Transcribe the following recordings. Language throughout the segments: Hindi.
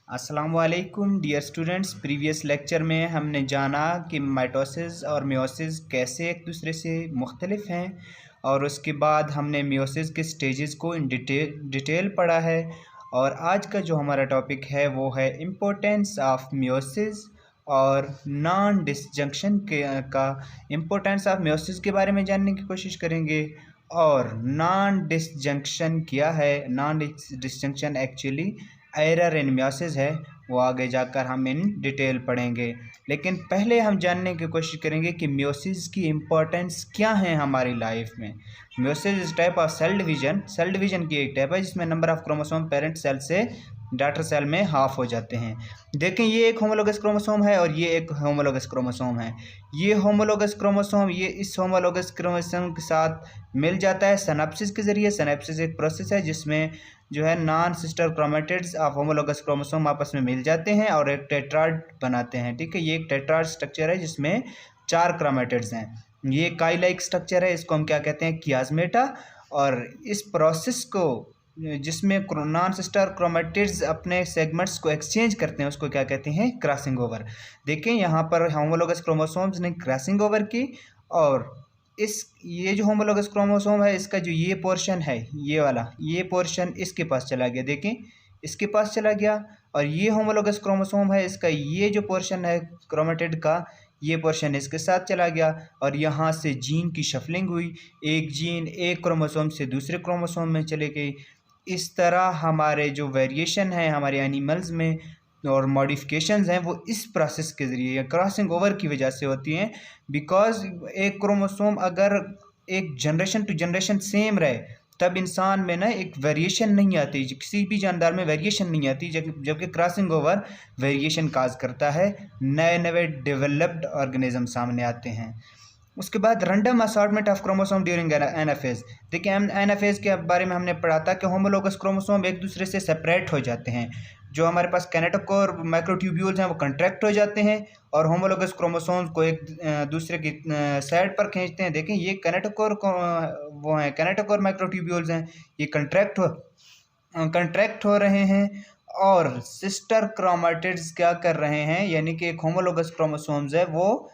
अस्सलामुअलैकुम डियर स्टूडेंट्स। प्रीवियस लेक्चर में हमने जाना कि माइटोसिस और मियोसिस कैसे एक दूसरे से मुख्तलिफ हैं और उसके बाद हमने मियोसिस के स्टेजेस को इन डिटेल पढ़ा है। और आज का जो हमारा टॉपिक है वो है इम्पोर्टेंस ऑफ मियोसिस और नॉन डिसजंक्शन के का इम्पोर्टेंस ऑफ मियोसिस के बारे में जानने की कोशिश करेंगे। और नॉन डिसजंक्शन क्या है, non disjunction actually error in meiosis है, वो आगे जाकर हम इन डिटेल पढ़ेंगे। लेकिन पहले हम जानने की कोशिश करेंगे कि मियोसिस की इम्पोर्टेंस क्या है हमारी लाइफ में। मियोसिस इस टाइप ऑफ सेल डिवीजन की एक टाइप है जिसमें number of chromosome parent cell से डॉटर सेल में हाफ हो जाते हैं। देखें, ये एक होमोलोगस क्रोमोसोम है और ये एक होमोलोगस क्रोमोसोम है। ये होमोलोगस क्रोमोसोम ये इस होमोलोगस क्रोमोसोम के साथ मिल जाता है सिनेप्सिस के ज़रिए। सिनेप्सिस एक प्रोसेस है जिसमें जो है non sister chromatids of homologous chromosome आपस में मिल जाते हैं और एक टेट्राड बनाते हैं। ठीक है, ये एक टेट्राड स्ट्रक्चर है जिसमें 4 क्रोमेटिड्स हैं। ये काई लाइक स्ट्रक्चर है, इसको हम क्या कहते हैं, कियाजमेटा। और इस प्रोसेस को जिसमें नॉन सिस्टर क्रोमेटिड्स अपने सेगमेंट्स को एक्सचेंज करते हैं उसको क्या कहते हैं, क्रॉसिंग ओवर। देखें, यहाँ पर होमोलोगस क्रोमोसोम्स ने क्रॉसिंग ओवर की और ये जो होमोलोगस क्रोमोसोम है इसका जो ये पोर्शन है, ये वाला ये पोर्शन इसके पास चला गया। देखें, इसके पास चला गया। और ये होमोलोगस क्रोमोसोम है, इसका ये जो पोर्शन है क्रोमेटिड का, ये पोर्शन इसके साथ चला गया और यहाँ से जीन की शफलिंग हुई। एक जीन एक क्रोमोसोम से दूसरे क्रोमोसोम में चले गई। इस तरह हमारे जो वेरिएशन है हमारे एनिमल्स में और मॉडिफिकेशंस हैं वो इस प्रोसेस के ज़रिए या क्रॉसिंग ओवर की वजह से होती हैं। बिकॉज एक क्रोमोसोम अगर एक जनरेशन टू जनरेशन सेम रहे तब इंसान में ना एक वेरिएशन नहीं आती, किसी भी जानदार में वेरिएशन नहीं आती, जबकि क्रॉसिंग ओवर वेरिएशन काज करता है, नए नए डेवलप्ड ऑर्गेनिज्म सामने आते हैं। उसके बाद random assortment of chromosome during anaphase. देखिए, एनाफेज के बारे में हमने पढ़ा था कि होमोलोगस क्रोमोसोम एक दूसरे से सेपरेट हो जाते हैं। जो हमारे पास कैनेटोकोर माइक्रोट्यूब्यूल्स हैं वो कंट्रैक्ट हो जाते हैं और होमोलोगस क्रोमोसोम्स को एक दूसरे की साइड पर खींचते हैं। देखें, ये कैनेटोकोर वो हैं, कैनेटोकोर माइक्रोट्यूब्यूल्स हैं, ये कंट्रैक्ट हो रहे हैं और सिस्टर क्रोमेटिड्स क्या कर रहे हैं, यानी कि एक होमोलोगस क्रोमोसोम्स है वो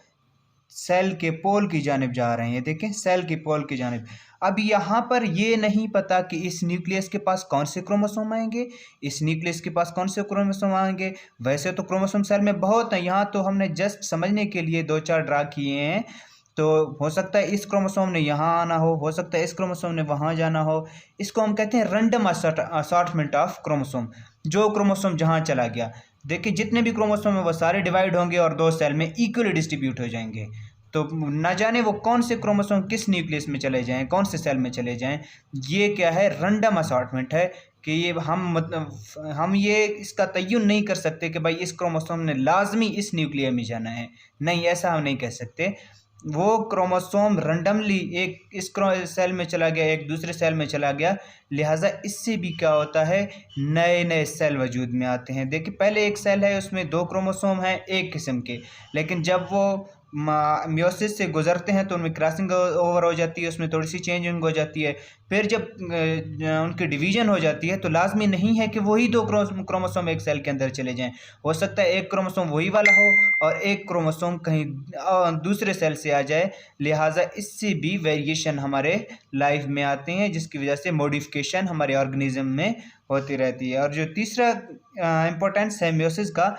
सेल के पोल की जानिब जा रहे हैं। देखें, सेल की पोल की जानिब। अब यहाँ पर ये नहीं पता कि इस न्यूक्लियस के पास कौन से क्रोमोसोम आएंगे, इस न्यूक्लियस के पास कौन से क्रोमोसोम आएंगे। वैसे तो क्रोमोसोम सेल में बहुत हैं, यहाँ तो हमने जस्ट समझने के लिए 2-4 ड्रा किए हैं। तो हो सकता है इस क्रोमोसोम ने यहाँ आना हो सकता है इस क्रोमोसोम ने वहाँ जाना हो। इसको हम कहते हैं रैंडम असॉर्टमेंट ऑफ क्रोमोसोम, जो क्रोमोसोम जहाँ चला गया। देखिए, जितने भी क्रोमोसोम हैं वो सारे डिवाइड होंगे और 2 सेल में इक्वली डिस्ट्रीब्यूट हो जाएंगे। तो ना जाने वो कौन से क्रोमोसोम किस न्यूक्लियस में चले जाएं, कौन से सेल में चले जाएं। ये क्या है, रैंडम असॉर्टमेंट है कि ये हम ये इसका तय्युन नहीं कर सकते कि भाई इस क्रोमोसोम ने लाजमी इस न्यूक्लियर में जाना है। नहीं, ऐसा हम नहीं कह सकते। वो क्रोमोसोम रैंडमली एक इस सेल में चला गया, एक दूसरे सेल में चला गया, लिहाजा इससे भी क्या होता है, नए नए सेल वजूद में आते हैं। देखिए, पहले एक सेल है उसमें 2 क्रोमोसोम हैं एक किस्म के, लेकिन जब वो मियोसिस से गुजरते हैं तो उनमें क्रॉसिंग ओवर हो जाती है, उसमें थोड़ी सी चेंजिंग हो जाती है। फिर जब उनकी डिवीजन हो जाती है तो लाजमी नहीं है कि वही 2 क्रोमोसोम एक सेल के अंदर चले जाएं। हो सकता है एक क्रोमोसोम वही वाला हो और एक क्रोमोसोम कहीं दूसरे सेल से आ जाए। लिहाजा इससे भी वेरिएशन हमारे लाइफ में आते हैं जिसकी वजह से मॉडिफिकेशन हमारे ऑर्गेनिज्म में होती रहती है। और जो तीसरा इम्पोर्टेंस है मियोसिस का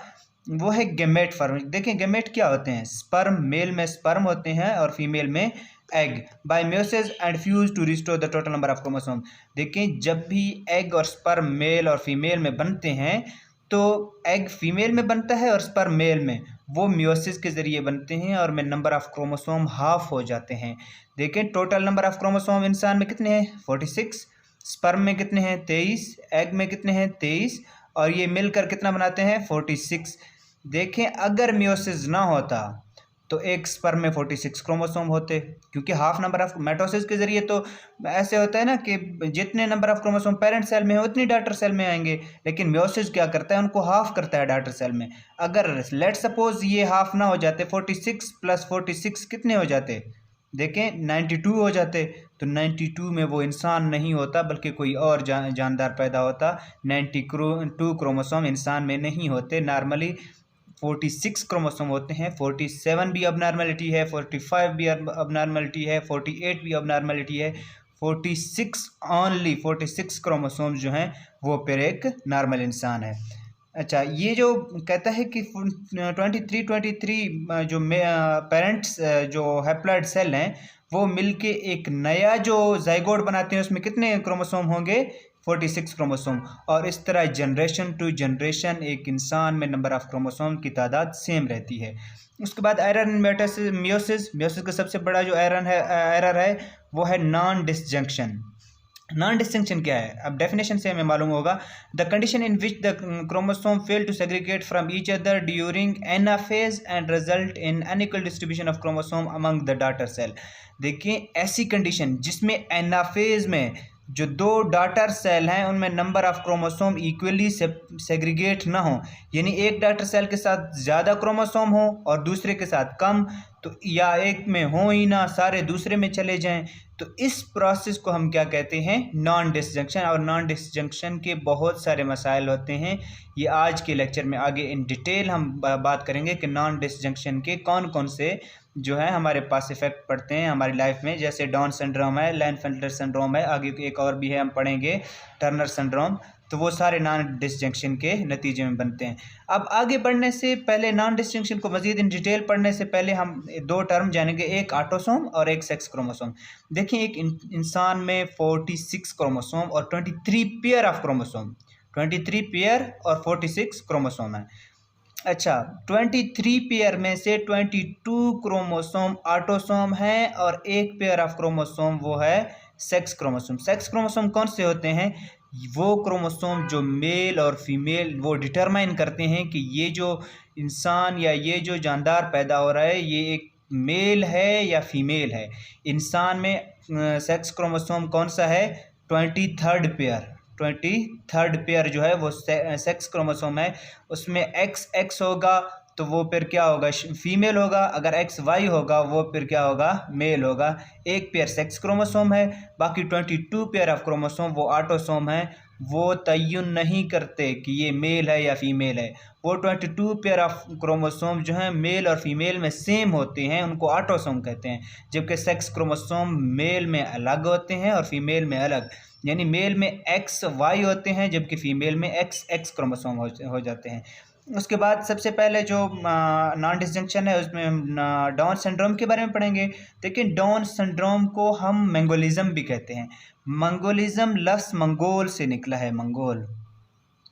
वो है गैमेट फॉर्मेशन। देखें, गैमेट क्या होते हैं, स्पर्म, मेल में स्पर्म होते हैं और फीमेल में egg. By meiosis and fuse to restore the total number of chromosome. देखें, जब भी एग और स्पर्म मेल और फीमेल में बनते हैं तो एग फीमेल में बनता है और स्पर्म मेल में, वो मियोसिस के ज़रिए बनते हैं और में नंबर ऑफ क्रोमोसोम हाफ हो जाते हैं। देखें, टोटल नंबर ऑफ क्रोमोसोम इंसान में कितने हैं, 46, स्पर्म में कितने हैं, 23, एग में कितने हैं, 23, और ये मिलकर कितना बनाते हैं, 46। देखें, अगर मियोसिस ना होता तो एक स्पर्म में 46 क्रोमोसोम होते, क्योंकि हाफ नंबर ऑफ माइटोसिस के ज़रिए तो ऐसे होता है ना कि जितने number of chromosome parent cell में है उतनी डॉटर सेल में आएंगे, लेकिन मियोसिस क्या करता है, उनको हाफ करता है डॉटर सेल में। अगर लेट सपोज ये हाफ ना हो जाते, 46 + 46 कितने हो जाते, देखें 92 हो जाते तो 92 में वो इंसान नहीं होता बल्कि कोई और जानदार पैदा होता। 92 क्रोमोसोम इंसान में नहीं होते। नॉर्मली 46 क्रोमोसोम होते हैं। 47 भी अब नॉर्मलिटी है, 45 भी अब नॉर्मलिटी है, 48 भी अब नॉर्मलिटी है। 46 ओनली 46 क्रोमोसोम जो हैं वो फिर एक नॉर्मल इंसान है। अच्छा, ये जो कहता है कि 23 जो पेरेंट्स जो हैप्लॉइड सेल हैं वो मिलके एक नया जो जाइगोट बनाते हैं, उसमें कितने क्रोमोसोम होंगे? 46 क्रोमोसोम। और इस तरह जनरेशन टू जनरेशन एक इंसान में नंबर ऑफ क्रोमोसोम की तादाद सेम रहती है। उसके बाद एरर इन मियोसिस का सबसे बड़ा जो एरर है वो है नॉन डिसजंक्शन। नॉन डिस्टिंक्शन क्या है? अब डेफिनेशन से हमें मालूम होगा, the condition in which the chromosome fail to segregate from each other during anaphase and result in unequal distribution of chromosome among the daughter cell. देखिए, ऐसी कंडीशन जिसमें एनाफेज में जो दो डॉटर सेल हैं उनमें number of chromosome equally segregate ना हो, यानी एक डॉटर सेल के साथ ज़्यादा क्रोमोसोम हो और दूसरे के साथ कम, तो या एक में हो ही ना, सारे दूसरे में चले जाएं, तो इस प्रोसेस को हम क्या कहते हैं? Non disjunction. और नॉन डिसजंक्शन के बहुत सारे मसाइल होते हैं। ये आज के लेक्चर में आगे इन डिटेल हम बात करेंगे कि नॉन डिसजंक्शन के कौन कौन से जो है हमारे पास इफ़ेक्ट पड़ते हैं हमारी लाइफ में। जैसे डाउन सिंड्रोम है, लाइनफेल्टर सिंड्रोम है, आगे एक और भी है हम पढ़ेंगे, टर्नर सिंड्रोम। तो वो सारे नॉन डिसजंक्शन के नतीजे में बनते हैं। अब आगे बढ़ने से पहले, नॉन डिसजंक्शन को मज़ीद इन डिटेल पढ़ने से पहले हम दो टर्म जानेंगे, एक ऑटोसोम और एक सेक्स क्रोमोसोम। देखिए, एक इंसान में 46 क्रोमोसोम और 23 पेयर ऑफ क्रोमोसोम, 23 पेयर और 46 क्रोमोसोम है। अच्छा, 23 पेयर में से 22 क्रोमोसोम ऑटोसोम है और एक पेयर ऑफ क्रोमोसोम वो है सेक्स क्रोमोसोम। सेक्स क्रोमोसोम कौन से होते हैं? वो क्रोमोसोम जो मेल और फीमेल वो डिटरमाइन करते हैं कि ये जो इंसान या ये जो जानदार पैदा हो रहा है ये एक मेल है या फीमेल है। इंसान में सेक्स क्रोमोसोम कौन सा है? 23rd pair. 23rd पेयर जो है वो सेक्स क्रोमोसोम है। उसमें XX होगा तो वो फिर क्या होगा? फीमेल होगा। अगर XY होगा वो फिर क्या होगा? मेल होगा। एक पेयर सेक्स क्रोमोसोम है, बाकी 22 पेयर ऑफ क्रोमोसोम वो ऑटोसोम है। वो तयन नहीं करते कि ये मेल है या फीमेल है। वो 22 पेयर ऑफ क्रोमोसोम जो हैं मेल और फीमेल में सेम होते हैं, उनको ऑटोसोम कहते हैं। जबकि सेक्स क्रोमोसोम मेल में अलग होते हैं और फीमेल में अलग, यानी मेल में XY होते हैं जबकि फीमेल में XX क्रोमोसोम हो जाते हैं। उसके बाद सबसे पहले जो नॉन डिसजंक्शन है उसमें हम डाउन सिंड्रोम के बारे में पढ़ेंगे। देखिए, डाउन सिंड्रोम को हम मंगोलिज्म भी कहते हैं। मंगोलिज्म लफ्ज़ मंगोल से निकला है। मंगोल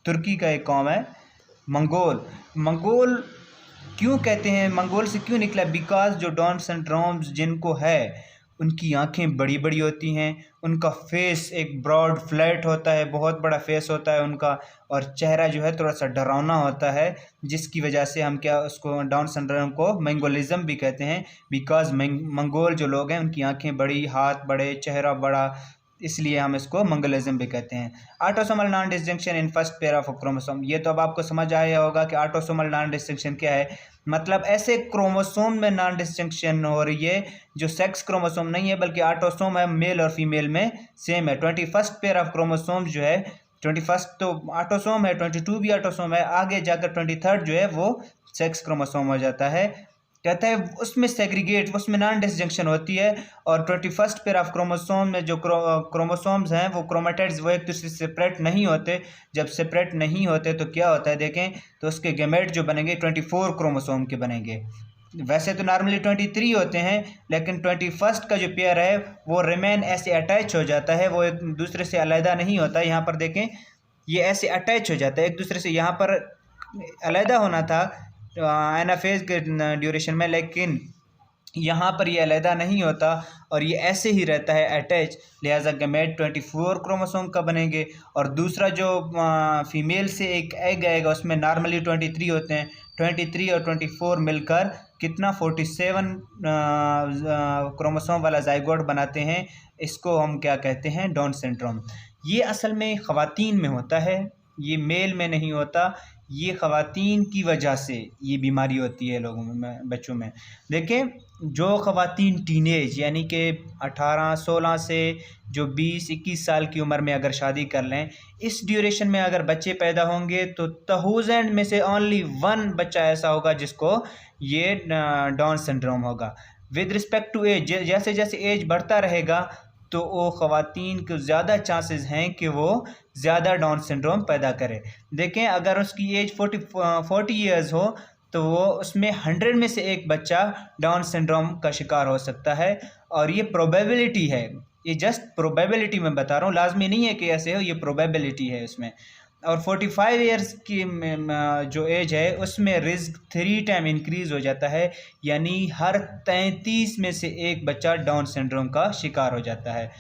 तुर्की का एक कौम है। मंगोल क्यों कहते हैं? मंगोल से क्यों निकला? बिकॉज जो डाउन सिंड्रोम्स जिनको है उनकी आंखें बड़ी बड़ी होती हैं, उनका फेस एक ब्रॉड फ्लैट होता है, बहुत बड़ा फेस होता है उनका, और चेहरा जो है थोड़ा सा डरावना होता है, जिसकी वजह से हम क्या उसको डाउन सिंड्रोम को मंगोलिज्म भी कहते हैं। बिकॉज मंगोल जो लोग हैं उनकी आंखें बड़ी, हाथ बड़े, चेहरा बड़ा, इसलिए हम इसको मंगोलिज्म भी कहते हैं। Autosomal non disjunction in first pair of chromosome, ये तो अब आपको समझ आया होगा कि ऑटोसोमल नॉन डिसजंक्शन क्या है। मतलब ऐसे क्रोमोसोम में नॉन डिसजंक्शन हो रही है जो सेक्स क्रोमोसोम नहीं है बल्कि ऑटोसोम है, मेल और फीमेल में सेम है। 21st पेयर ऑफ क्रोमोसोम जो है, 21st तो ऑटोसोम है, 22 भी ऑटोसोम है, आगे जाकर 23rd जो है वो सेक्स क्रोमोसोम हो जाता है। कहता है उसमें सेग्रीगेट, उसमें नॉन डिसजंक्शन होती है। और 21st पेयर ऑफ क्रोमोसोम में जो क्रोमोसोम्स हैं वो क्रोमेटिड्स वो एक दूसरे से सेपरेट नहीं होते। जब सेपरेट नहीं होते तो क्या होता है? देखें तो उसके गेमेट जो बनेंगे 24 क्रोमोसोम के बनेंगे। वैसे तो नॉर्मली 23 होते हैं, लेकिन 21st का जो पेयर है वो रिमेन ऐसे अटैच हो जाता है, वो एक दूसरे से अलहदा नहीं होता। यहाँ पर देखें ये ऐसे अटैच हो जाता है एक दूसरे से, यहाँ पर अलहदा होना था एनाफेज के ड्यूरेशन में, लेकिन यहाँ पर ये अलहदा नहीं होता और ये ऐसे ही रहता है अटैच। लिहाजा गैमेट 24 क्रोमोसोम का बनेंगे। और दूसरा जो फीमेल से एक एग आएगा उसमें नॉर्मली 23 होते हैं, 23 और 24 मिलकर कितना 47 क्रोमोसोम वाला जाइगोट बनाते हैं। इसको हम क्या कहते हैं? Down syndrome. ये असल में ख़वातीन में होता है, ये मेल में नहीं होता। ये ख़वातीन की वजह से ये बीमारी होती है लोगों में, बच्चों में। देखें, जो ख़वातीन टीनेज यानी कि 18-16 से जो 20-21 साल की उम्र में अगर शादी कर लें, इस ड्यूरेशन में अगर बच्चे पैदा होंगे तो 1000 में से ओनली 1 बच्चा ऐसा होगा जिसको ये डाउन सिंड्रोम होगा। विद रिस्पेक्ट टू एज, जैसे जैसे एज बढ़ता रहेगा तो वो ख़वातीन को ज़्यादा चांसेस हैं कि वो ज़्यादा डाउन सिंड्रोम पैदा करे। देखें, अगर उसकी एज 40 ईयर्स हो तो वो उसमें 100 में से एक बच्चा डाउन सिंड्रोम का शिकार हो सकता है। और ये प्रोबेबिलिटी है, ये जस्ट प्रोबेबिलिटी मैं बता रहा हूँ, लाजमी नहीं है कि ऐसे हो, ये प्रोबेबिलिटी है इसमें। और 45 ईयर्स की जो एज है उसमें रिस्क 3 टाइम इंक्रीज़ हो जाता है, यानी हर 33 में से एक बच्चा डाउन सिंड्रोम का शिकार हो जाता है।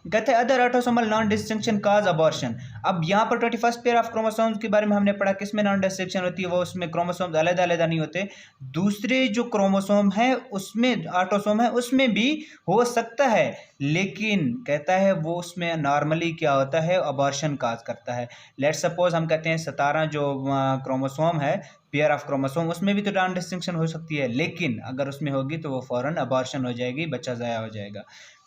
कहते हैं अदर ऑटोसोमल नॉन डिस्टिंक्शन काज अबॉर्शन। अब यहाँ पर 21st पेयर ऑफ क्रोमोसोम्स के बारे में हमने पढ़ा, किसमें नॉन डिस्टिंक्शन होती है, वो उसमें क्रोमोसोम्स अलग अलग नहीं होते। दूसरे जो क्रोमोसोम है उसमें, ऑटोसोम है उसमें भी हो सकता है, लेकिन कहता है वो उसमें नॉर्मली क्या होता है, अबॉर्शन काज करता है। लेट सपोज हम कहते हैं 17 जो क्रोमोसोम है, पेयर ऑफ क्रोमोसोम, उसमें भी तो नॉन डिस्टिंक्शन हो सकती है, लेकिन अगर उसमें होगी तो वो फ़ौरन अबॉर्शन हो जाएगी, बच्चा ज़ाया हो जाएगा।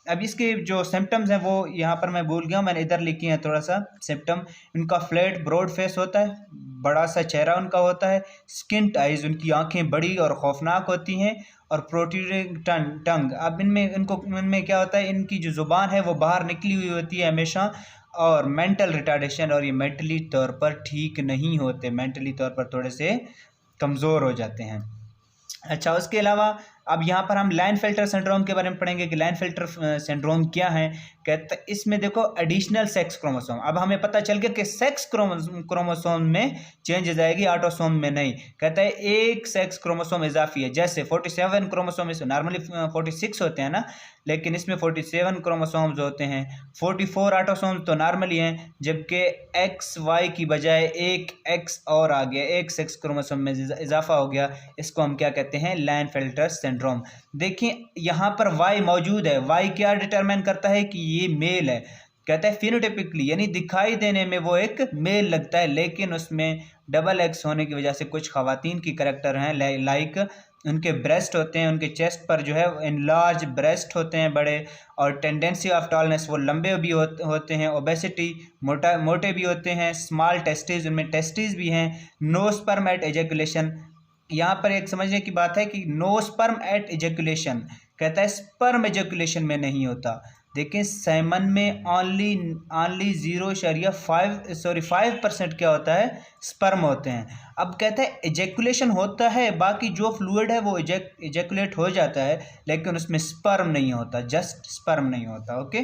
अब इसके जो सिम्टम्स हैं वो यहाँ पर मैं भूल गया हूँ, मैंने इधर लिखी हैं थोड़ा सा सिम्टम। इनका फ्लैट ब्रॉड फेस होता है, बड़ा सा चेहरा उनका होता है, स्किन्ड आइज़, उनकी आंखें बड़ी और खौफनाक होती हैं, और प्रोट्रूडिंग टंग। अब इनमें क्या होता है, इनकी जो ज़ुबान है वो बाहर निकली हुई होती है हमेशा। और मेंटल रिटार्डेशन, और ये मेंटली तौर पर ठीक नहीं होते, मेंटली तौर पर थोड़े से कमज़ोर हो जाते हैं। अच्छा, उसके अलावा अब यहाँ पर हम लाइनफेल्टर सिंड्रोम के बारे में पढ़ेंगे कि लाइनफेल्टर सिंड्रोम क्या है। कहते इसमें देखो एडिशनल सेक्स क्रोमोसोम, अब हमें पता चल गया कि सेक्स क्रोमोसोम में चेंजेस आएगी, ऑटोसोम में नहीं। कहता है एक सेक्स क्रोमोसोम इजाफी है, जैसे 47 क्रोमोसोम, इसमें नॉर्मली 46 होते हैं ना, लेकिन इसमें 47 क्रोमोसोम्स होते हैं। 44 ऑटोसोम्स तो नॉर्मली हैं, जबकि एक्स वाई की बजाय एक एक्स और आ गया, एक सेक्स क्रोमोसोम में इजाफा हो गया। इसको हम क्या कहते हैं, लाइनफेल्टर सिंड्रोम। देखिए यहाँ पर वाई मौजूद है, वाई क्या डिटरमाइन करता है कि ये मेल है। कहता है फिनोटाइपिकली, यानी दिखाई देने में वो एक मेल लगता है, लेकिन उसमें डबल एक्स होने की वजह से कुछ खवातीन की करैक्टर हैं, लाइक उनके ब्रेस्ट होते हैं, उनके चेस्ट पर जो है इनलार्ज ब्रेस्ट होते हैं बड़े, और टेंडेंसी ऑफ टॉलनेस, वो लंबे भी होते हैं। ओबेसिटी, मोटे भी होते हैं। स्मॉल टेस्टिस, उनमें टेस्टिस भी हैं। नो स्पर्म एट एजेकुलेशन, यहाँ पर एक समझने की बात है कि नो स्पर्म एट एजेकुलेशन, कहता है स्पर्म एजेकुलेशन में नहीं होता। देखिए सैमन में ओनली 5% क्या होता है, स्पर्म होते हैं। अब कहता है एजेकुलेशन होता है, बाकी जो फ्लूइड है वो एजेकुलेट हो जाता है, लेकिन उसमें स्पर्म नहीं होता, जस्ट स्पर्म नहीं होता। ओके,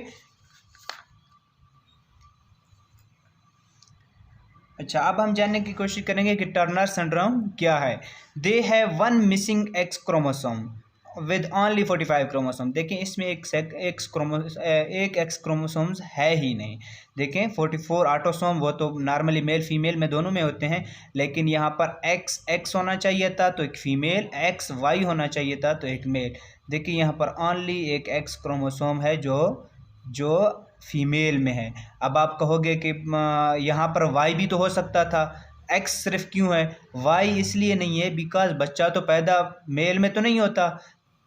अच्छा, अब हम जानने की कोशिश करेंगे कि टर्नर सिंड्रोम क्या है। They have 1 missing x chromosome with only 45 chromosome. देखें इसमें एक एक्स क्रोमोसोम्स है ही नहीं। देखें 44 ऑटोसोम, वो तो नॉर्मली मेल फीमेल में दोनों में होते हैं, लेकिन यहाँ पर एक्स होना चाहिए था तो एक फीमेल, एक्स वाई होना चाहिए था तो एक मेल। देखिए यहाँ पर ओनली एक एक्स क्रोमोसोम है जो फीमेल में है। अब आप कहोगे कि यहाँ पर वाई भी तो हो सकता था, एक्स सिर्फ क्यों है, वाई इसलिए नहीं है बिकॉज बच्चा तो पैदा मेल में तो नहीं होता,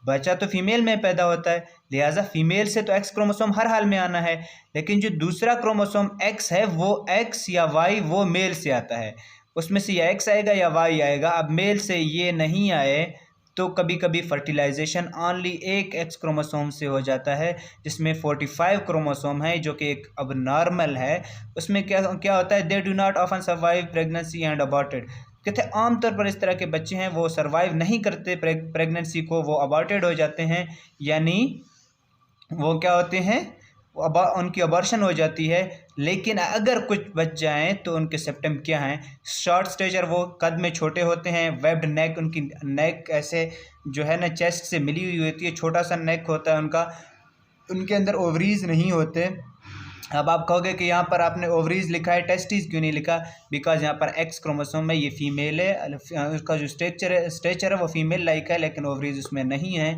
बच्चा तो फीमेल में पैदा होता है, लिहाजा फीमेल से तो एक्स क्रोमोसोम हर हाल में आना है। लेकिन जो दूसरा क्रोमोसोम एक्स है वो एक्स या वाई वो मेल से आता है, उसमें से या एक्स आएगा या वाई आएगा। अब मेल से ये नहीं आए तो कभी कभी फर्टिलाइजेशन ओनली एक एक्स क्रोमोसोम से हो जाता है, जिसमें 45 क्रोमोसोम है जो कि एक अब नॉर्मल है। उसमें क्या होता है, they do not often survive pregnancy and aborted. कहते हैं आमतौर पर इस तरह के बच्चे हैं वो सर्वाइव नहीं करते प्रेगनेंसी को, वो अबॉर्टेड हो जाते हैं, यानी वो क्या होते हैं, उनकी अबॉर्शन हो जाती है। लेकिन अगर कुछ बच जाएँ तो उनके सिम्पटम क्या हैं, शॉर्ट स्टेचर, वो कद में छोटे होते हैं। वेब्ड नेक, उनकी नेक ऐसे जो है ना चेस्ट से मिली हुई होती है, छोटा सा नेक होता है उनका, उनके अंदर ओवरीज नहीं होते। अब आप कहोगे कि यहाँ पर आपने ओवरीज लिखा है, टेस्टिस क्यों नहीं लिखा, बिकॉज यहाँ पर एक्स क्रोमोसोम है, ये फीमेल है, उसका जो स्ट्रक्चर है वो फीमेल लाइक है, लेकिन ओवरीज उसमें नहीं है।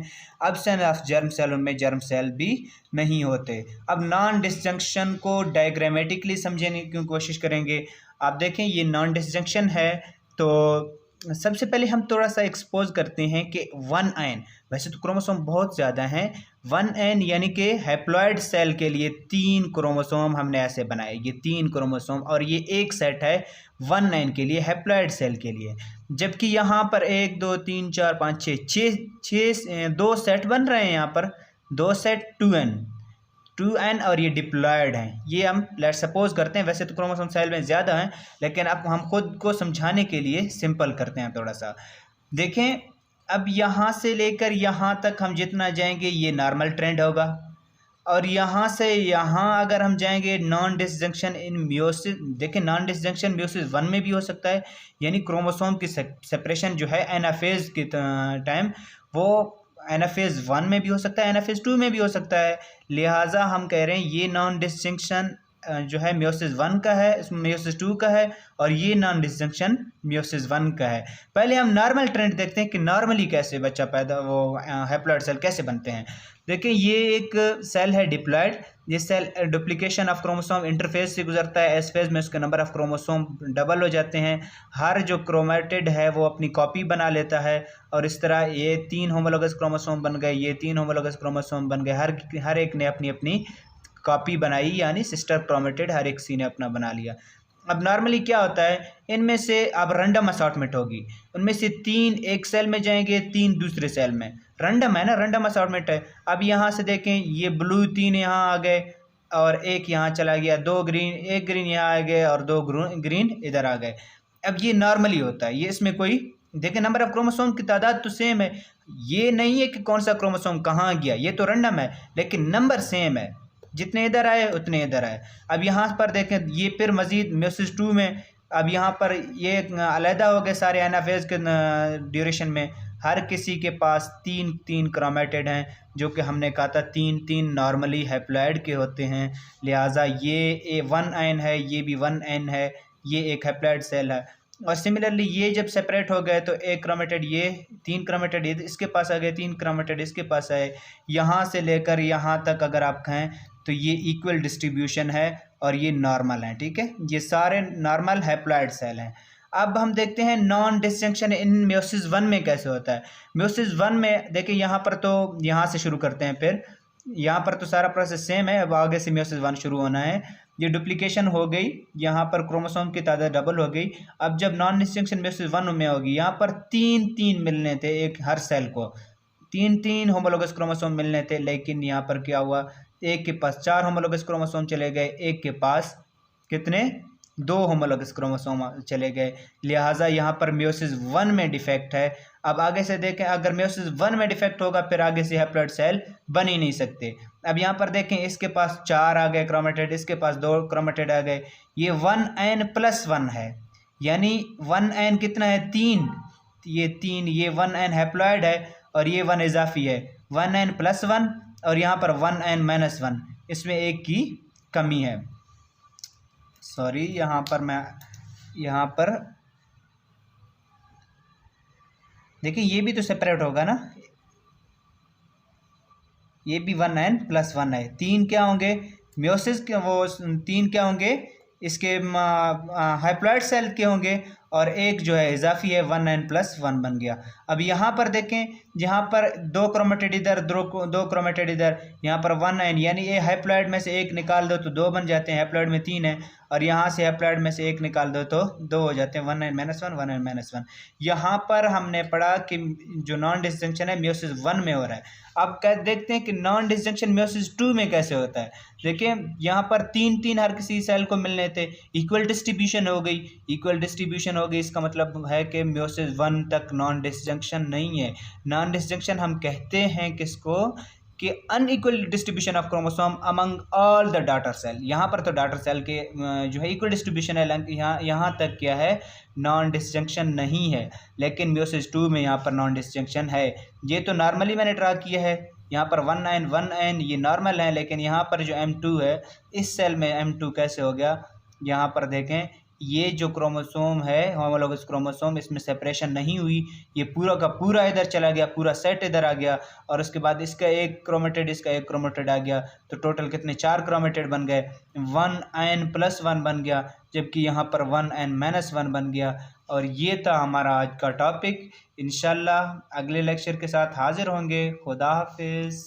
एब्सेंस ऑफ जर्म सेल, उनमें जर्म सेल भी नहीं होते। अब नॉन डिसजंक्शन को डायग्रामेटिकली समझने की कोशिश करेंगे। आप देखें ये नॉन डिसजंक्शन है, तो सबसे पहले हम थोड़ा सा एक्सपोज करते हैं कि 1n, वैसे तो क्रोमोसोम बहुत ज़्यादा हैं, 1n यानी कि हैप्लॉइड सेल के लिए 3 क्रोमोसोम हमने ऐसे बनाए, ये 3 क्रोमोसोम, और ये एक सेट है 1n के लिए, हैप्लॉइड सेल के लिए। जबकि यहाँ पर 1 2 3 4 5 6 दो सेट बन रहे हैं, यहाँ पर 2 सेट 2n और ये डिप्लॉयड हैं। ये हम लेट सपोज करते हैं, वैसे तो क्रोमोसोम सेल में ज़्यादा हैं, लेकिन अब हम खुद को समझाने के लिए सिंपल करते हैं थोड़ा सा। देखें, अब यहाँ से लेकर यहाँ तक हम जितना जाएंगे ये नॉर्मल ट्रेंड होगा, और यहाँ से यहाँ अगर हम जाएंगे नॉन डिसजंक्शन इन मियोसिस, देखें नॉन डिसजंक्शन मियोसिस 1 में भी हो सकता है, यानी क्रोमोसोम की सेपरेशन जो है एनाफेज के टाइम वो एनाफेज 1 में भी हो सकता है, एनाफेज 2 में भी हो सकता है। लिहाजा हम कह रहे हैं ये नॉन डिसजंक्शन जो है मियोसिस 1 का है, इसमें मियोसिस 2 का है, और ये नॉन डिसजंक्शन मियोसिस 1 का है। पहले हम नॉर्मल ट्रेंड देखते हैं कि नॉर्मली कैसे बच्चा पैदा, वो हैप्लॉइड सेल कैसे बनते हैं। देखिए, ये एक सेल है डिप्लॉयड, ये cell duplication of chromosome interphase से गुजरता है, एस फेज में उसके नंबर ऑफ क्रोमोसोम डबल हो जाते हैं, हर जो क्रोमेटिड है वो अपनी कॉपी बना लेता है, और इस तरह ये 3 होमोलोगस क्रोमोसोम बन गए, ये 3 होमोलोगस क्रोमोसोम बन गए, हर एक ने अपनी अपनी कॉपी बनाई, यानी सिस्टर क्रोमेटिड हर एक सी ने अपना बना लिया। अब नॉर्मली क्या होता है, इनमें से अब रैंडम असॉर्टमेंट होगी, उनमें से 3 एक सेल में जाएंगे, 3 दूसरे सेल में, रैंडम है ना, रैंडम असॉर्टमेंट है। अब यहाँ से देखें, ये ब्लू 3 यहाँ आ गए और एक यहाँ चला गया, 2 ग्रीन, एक ग्रीन यहाँ आ गए और 2 ग्रीन इधर आ गए। अब ये नॉर्मली होता है, ये इसमें कोई, देखें नंबर ऑफ क्रोमोसोम की तादाद तो सेम है, ये नहीं है कि कौन सा क्रोमोसोम कहाँ गया, ये तो रैंडम है, लेकिन नंबर सेम है, जितने इधर आए उतने इधर आए। अब यहाँ पर देखें, ये फिर मज़ीद मियोसिस 2 में, अब यहाँ पर ये अलहदा हो गए सारे एनाफेज के ड्यूरेशन में, हर किसी के पास 3 क्रोमेटिड हैं, जो कि हमने कहा था 3 नॉर्मली हैप्लॉइड के होते हैं। लिहाजा ये 1n है, ये भी 1n है, ये एक हैप्लॉइड सेल है। और सिमिलरली ये जब सेपरेट हो गए तो एक क्रोमेटिड, ये 3 क्रोमेटिड इसके पास आ गए, 3 क्रोमेटिड इसके पास आए, यहाँ से लेकर यहाँ तक अगर आप कहें तो ये इक्वल डिस्ट्रीब्यूशन है और ये नॉर्मल है। ठीक है, ये सारे नॉर्मल हैप्लॉइड सेल हैं। अब हम देखते हैं नॉन डिसजंक्शन इन मियोसिस 1 में कैसे होता है। मियोसिस 1 में देखिए, यहाँ पर तो यहाँ से शुरू करते हैं, फिर यहाँ पर तो सारा प्रोसेस सेम है, अब आगे से मियोसिस 1 शुरू होना है। ये डुप्लीकेशन हो गई, यहाँ पर क्रोमोसोम की तादाद डबल हो गई। अब जब नॉन डिसजंक्शन मियोसिस 1 में होगी, यहाँ पर 3 मिलने थे एक हर सेल को, 3 होमोलोगस क्रोमोसोम मिलने थे, लेकिन यहाँ पर क्या हुआ, एक के पास 4 होमोलोगस क्रोमोसोम चले गए, एक के पास कितने, 2 होमोलोगस क्रोमोसोम चले गए। लिहाजा यहाँ पर मियोसिस 1 में डिफेक्ट है। अब आगे से देखें, अगर मियोसिस 1 में डिफेक्ट होगा फिर आगे से हैप्लॉइड सेल बन ही नहीं सकते। अब यहाँ पर देखें, इसके पास 4 आ गए क्रोमेटिड, इसके पास 2 क्रोमेटिड आ गए, ये 1n+1 है, यानी 1n कितना है, 3, ये 3, ये 1n हैप्लॉइड है और ये 1 इजाफी है, 1n+1, और यहाँ पर 1n-1, इसमें एक की कमी है। सॉरी, यहाँ पर मैं, यहाँ पर देखिए ये भी तो सेपरेट होगा ना, ये भी 1n+1 है। 3 क्या होंगे मियोसिस के, वो 3 क्या होंगे इसके हैप्लॉइड सेल के होंगे, और एक जो है इजाफी है 1n+1 बन गया। अब यहाँ पर देखें, यहाँ पर 2 क्रोमेटिड इधर, 2 क्रोमेटिड इधर, यहाँ पर 1n, यानी ये हैप्लॉइड में से एक निकाल दो तो 2 बन जाते हैं, हैप्लॉइड में 3 है, और यहाँ से हैप्लॉइड में से एक निकाल दो तो 2 हो जाते हैं, 1n-1 1n-1। यहाँ पर हमने पढ़ा कि जो नॉन डिसजंक्शन है मियोसिस 1 में हो रहा है। अब देखते हैं कि नॉन डिसजंक्शन मियोसिस 2 में कैसे होता है। देखिए, यहाँ पर 3 हर किसी सेल को मिलने थे, इक्वल डिस्ट्रीब्यूशन हो गई, इक्वल डिस्ट्रीब्यूशन हो गई, इसका मतलब है कि मियोसिस 1 तक नॉन डिसजंक्शन नहीं है। नॉन डिसजंक्शन हम कहते हैं किसको, कि unequal distribution of chromosome among all the daughter cell. यहाँ पर तो डॉटर सेल के जो है इक्वल डिस्ट्रीब्यूशन है, यहाँ तक क्या है, नॉन डिसजंक्शन नहीं है। लेकिन मियोसिस 2 में यहाँ पर नॉन डिसजंक्शन है। ये तो नॉर्मली मैंने ड्रा किया है, यहाँ पर 1n ये नॉर्मल है, लेकिन यहाँ पर जो M2 है, इस सेल में M2 कैसे हो गया, यहाँ पर देखें, ये जो क्रोमोसोम है होमोलोगस क्रोमोसोम, इसमें सेपरेशन नहीं हुई, ये पूरा का पूरा इधर चला गया, पूरा सेट इधर आ गया, और उसके बाद इसका एक क्रोमेटिड, इसका एक क्रोमेटिड आ गया, तो टोटल कितने 4 क्रोमेटिड बन गए, 1n+1 बन गया, जबकि यहाँ पर 1n-1 बन गया। और ये था हमारा आज का टॉपिक। इंशाल्लाह अगले लेक्चर के साथ हाज़िर होंगे। खुदा हाफिज़।